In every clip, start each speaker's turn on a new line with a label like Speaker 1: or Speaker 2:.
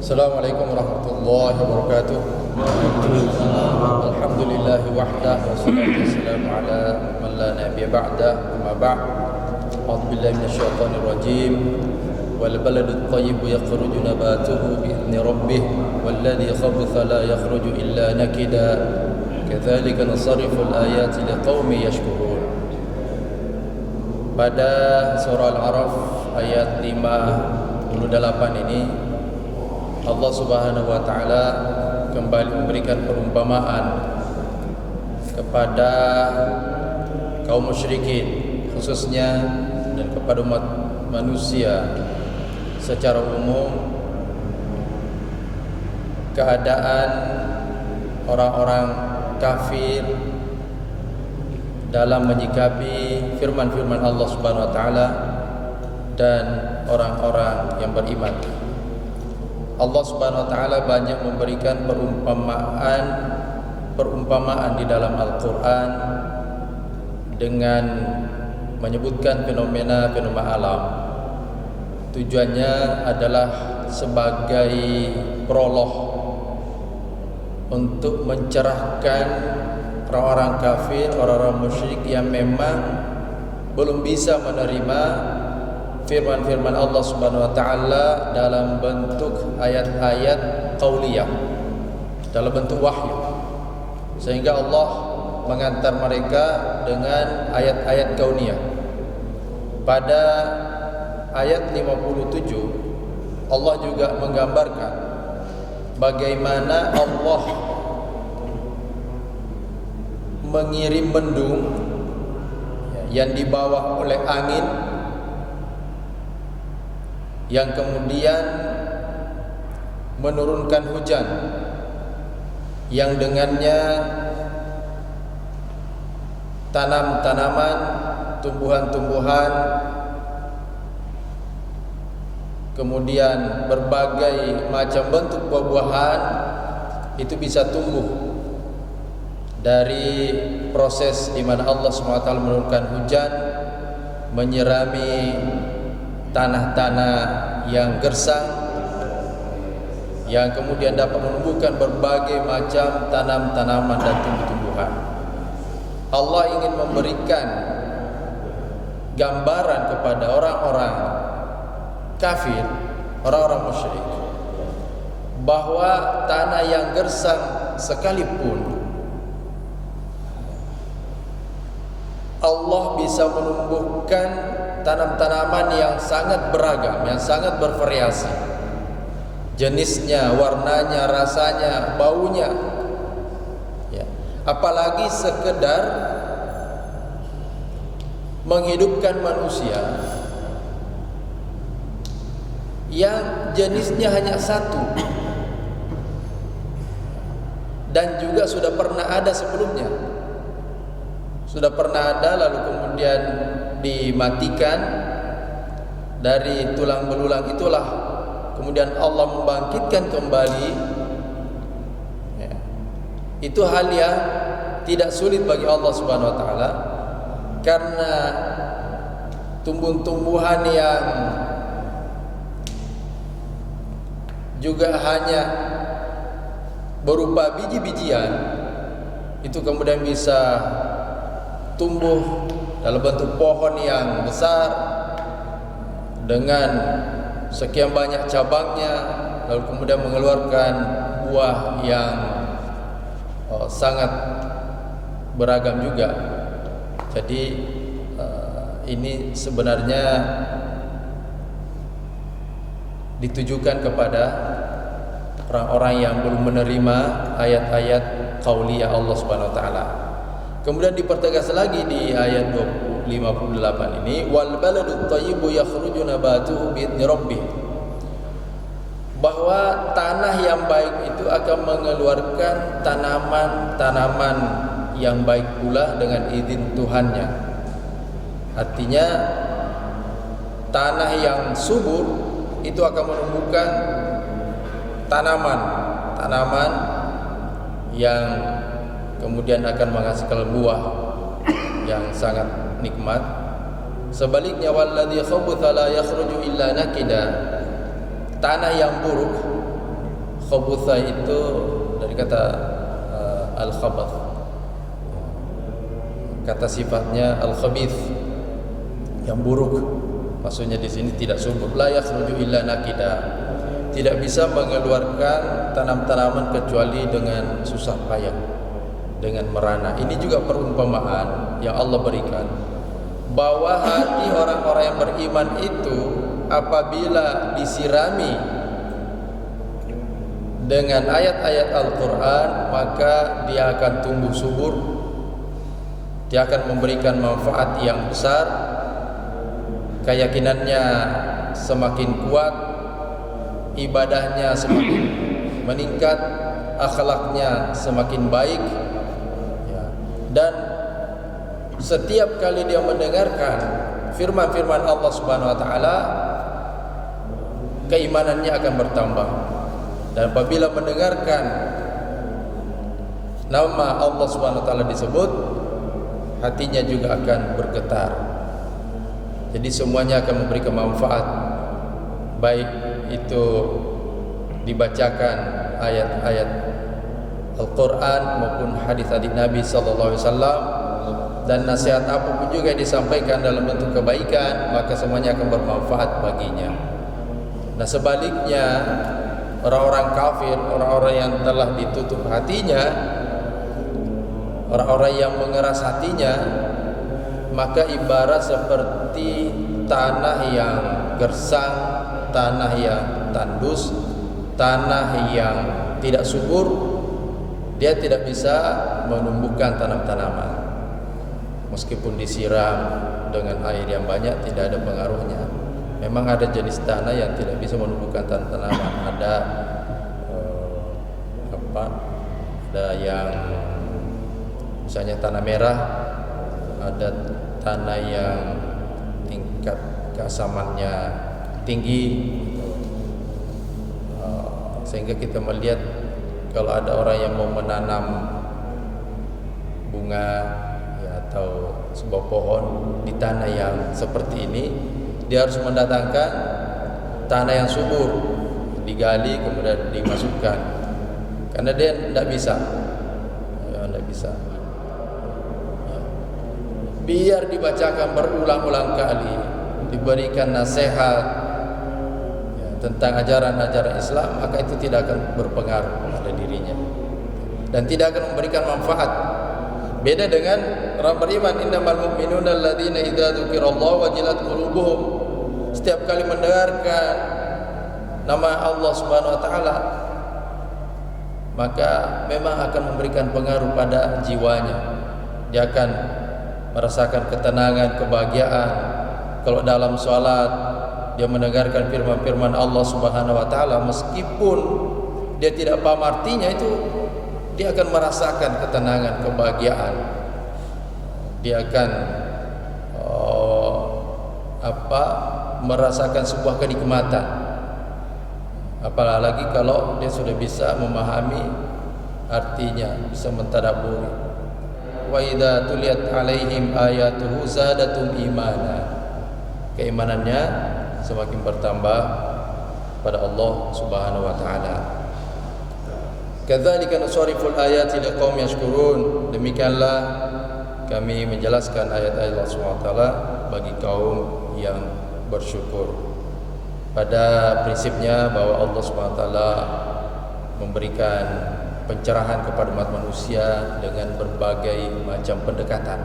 Speaker 1: Assalamualaikum warahmatullahi wabarakatuh. Alhamdulillah wahdah wassalatu wassalamu ala man la nabiyya ba'da. Amma ba'd. A'udzu billahi minasyaitonir rajim. Wal baladut thayyib yakhruju nabatuhu bi idzni rabbih walladzi khabutha la yakhruju illa nakida. Kadzalika nusarrifu al-ayati liqaumin yashkurun. Pada surah Al-A'raf ayat 58 ini Allah Subhanahu wa taala kembali memberikan perumpamaan kepada kaum musyrikin khususnya dan kepada umat manusia secara umum, keadaan orang-orang kafir dalam menyikapi firman-firman Allah Subhanahu wa taala dan orang-orang yang beriman. Allah Subhanahu wa taala banyak memberikan perumpamaan di dalam Al-Qur'an dengan menyebutkan fenomena-fenomena alam. Tujuannya adalah sebagai prolog untuk mencerahkan orang-orang kafir, orang-orang musyrik yang memang belum bisa menerima firman-firman Allah Subhanahu wa taala dalam bentuk ayat-ayat qauliyah, dalam bentuk wahyu, sehingga Allah mengantar mereka dengan ayat-ayat kauniyah. Pada ayat 57 Allah juga menggambarkan bagaimana Allah mengirim mendung yang dibawa oleh angin, yang kemudian menurunkan hujan, yang dengannya tanam-tanaman, tumbuhan-tumbuhan, kemudian berbagai macam bentuk buah-buahan itu bisa tumbuh dari proses di mana Allah SWT menurunkan hujan, menyirami tanah-tanah yang gersang, yang kemudian dapat menumbuhkan berbagai macam tanam-tanaman dan tumbuh-tumbuhan. Allah ingin memberikan gambaran kepada orang-orang kafir, orang-orang musyrik, bahwa tanah yang gersang sekalipun Allah bisa menumbuhkan tanam-tanaman yang sangat beragam, yang sangat bervariasi, jenisnya, warnanya, rasanya, baunya, ya. Apalagi sekedar menghidupkan manusia yang jenisnya hanya satu dan juga sudah pernah ada sebelumnya, sudah pernah ada lalu kemudian dimatikan dari tulang belulang itulah kemudian Allah membangkitkan kembali, ya. Itu hal yang tidak sulit bagi Allah Subhanahu wa taala, karena tumbuh-tumbuhan yang juga hanya berupa biji-bijian itu kemudian bisa tumbuh dalam bentuk pohon yang besar dengan sekian banyak cabangnya, lalu kemudian mengeluarkan buah yang sangat beragam juga. Jadi ini sebenarnya ditujukan kepada orang-orang yang belum menerima ayat-ayat qauliyah Allah Subhanahu wa taala. Kemudian dipertegas lagi di ayat 58 ini, wal baladut thayyibu yakhruju nabatuhu bi idzni rabbih, bahwa tanah yang baik itu akan mengeluarkan tanaman-tanaman yang baik pula dengan izin Tuhannya. Artinya tanah yang subur itu akan menumbuhkan tanaman yang kemudian akan menghasilkan buah yang sangat nikmat. Sebaliknya walladzi khabutha la yakhruju illa nakida, tanah yang buruk Khabutha itu dari kata al-khabath, kata sifatnya al-khabith, yang buruk. Maksudnya di sini tidak subur. La yakhruju illa nakida, tidak bisa mengeluarkan tanam-tanaman kecuali dengan susah payah, dengan merana. Ini juga perumpamaan yang Allah berikan, bahwa hati orang-orang yang beriman itu apabila disirami dengan ayat-ayat Al-Quran, maka dia akan tumbuh subur, dia akan memberikan manfaat yang besar, keyakinannya semakin kuat, ibadahnya semakin meningkat, akhlaknya semakin baik, ya. Dan setiap kali dia mendengarkan firman-firman Allah Subhanahu wa taala, keimanannya akan bertambah. Dan apabila mendengarkan nama Allah Subhanahu wa taala disebut, hatinya juga akan bergetar. Jadi semuanya akan memberikan manfaat, baik itu dibacakan ayat-ayat Al-Quran maupun hadis-hadis Nabi sallallahu alaihi wasallam, dan nasihat apapun juga yang disampaikan dalam bentuk kebaikan, maka semuanya akan bermanfaat baginya. Nah sebaliknya, orang-orang kafir, orang-orang yang telah ditutup hatinya, orang-orang yang mengeras hatinya, maka ibarat seperti tanah yang gersang, tanah yang tandus, tanah yang tidak subur. Dia tidak bisa menumbuhkan tanam-tanaman. Meskipun disiram dengan air yang banyak, tidak ada pengaruhnya. Memang ada jenis tanah yang tidak bisa menumbuhkan tanaman. Ada ada yang misalnya tanah merah, ada tanah yang tingkat keasamannya tinggi, sehingga kita melihat kalau ada orang yang mau menanam bunga ya, atau sebuah pohon di tanah yang seperti ini, dia harus mendatangkan tanah yang subur, digali kemudian dimasukkan, karena dia tidak bisa, biar dibacakan berulang-ulang kali, diberikan nasihat ya, tentang ajaran-ajaran Islam, maka itu tidak akan berpengaruh pada dirinya dan tidak akan memberikan manfaat. Beda dengan orang beriman, innamal mu'minuna alladzina idza dzukirallahu wajilat qulubuhum. Setiap kali mendengarkan nama Allah Subhanahu wa taala, maka memang akan memberikan pengaruh pada jiwanya. Dia akan merasakan ketenangan, kebahagiaan. Kalau dalam salat dia mendengarkan firman-firman Allah Subhanahu wa taala, meskipun dia tidak paham artinya, itu dia akan merasakan ketenangan, kebahagiaan. Dia akan merasakan sebuah kenikmatan. Apalagi kalau dia sudah bisa memahami artinya, bisa mentadabburi. Wa idza tuliyat alaihim ayatuhu zadatum imana. Keimanannya semakin bertambah pada Allah Subhanahu wa taala. Kadzalika nusarriful ayati liqaumin yashkurun. Demikianlah kami menjelaskan ayat-ayat Allah Subhanahu wa taala bagi kaum yang bersyukur. Pada prinsipnya bahwa Allah Subhanahu wa taala memberikan pencerahan kepada umat manusia dengan berbagai macam pendekatan,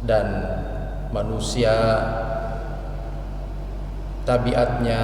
Speaker 1: dan manusia tabiatnya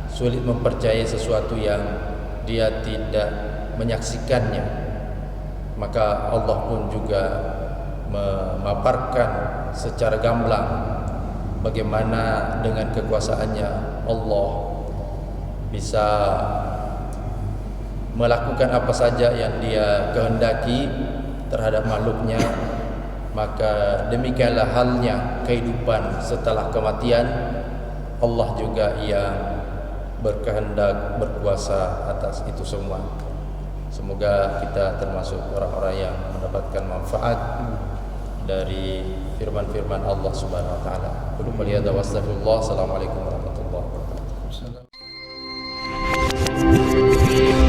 Speaker 1: sulit mempercayai sesuatu yang dia tidak menyaksikannya. Maka Allah pun juga memaparkan secara gamblang bagaimana dengan kekuasaannya Allah bisa melakukan apa saja yang dia kehendaki terhadap makhluknya. Maka demikianlah halnya kehidupan setelah kematian. Allah juga yang berkehendak, berkuasa atas itu semua. Semoga kita termasuk orang-orang yang mendapatkan manfaat dari firman-firman Allah Subhanahu wa taala. Qul huwa liyadawastafirullah. Assalamualaikum warahmatullahi wabarakatuh.
Speaker 2: Thank you.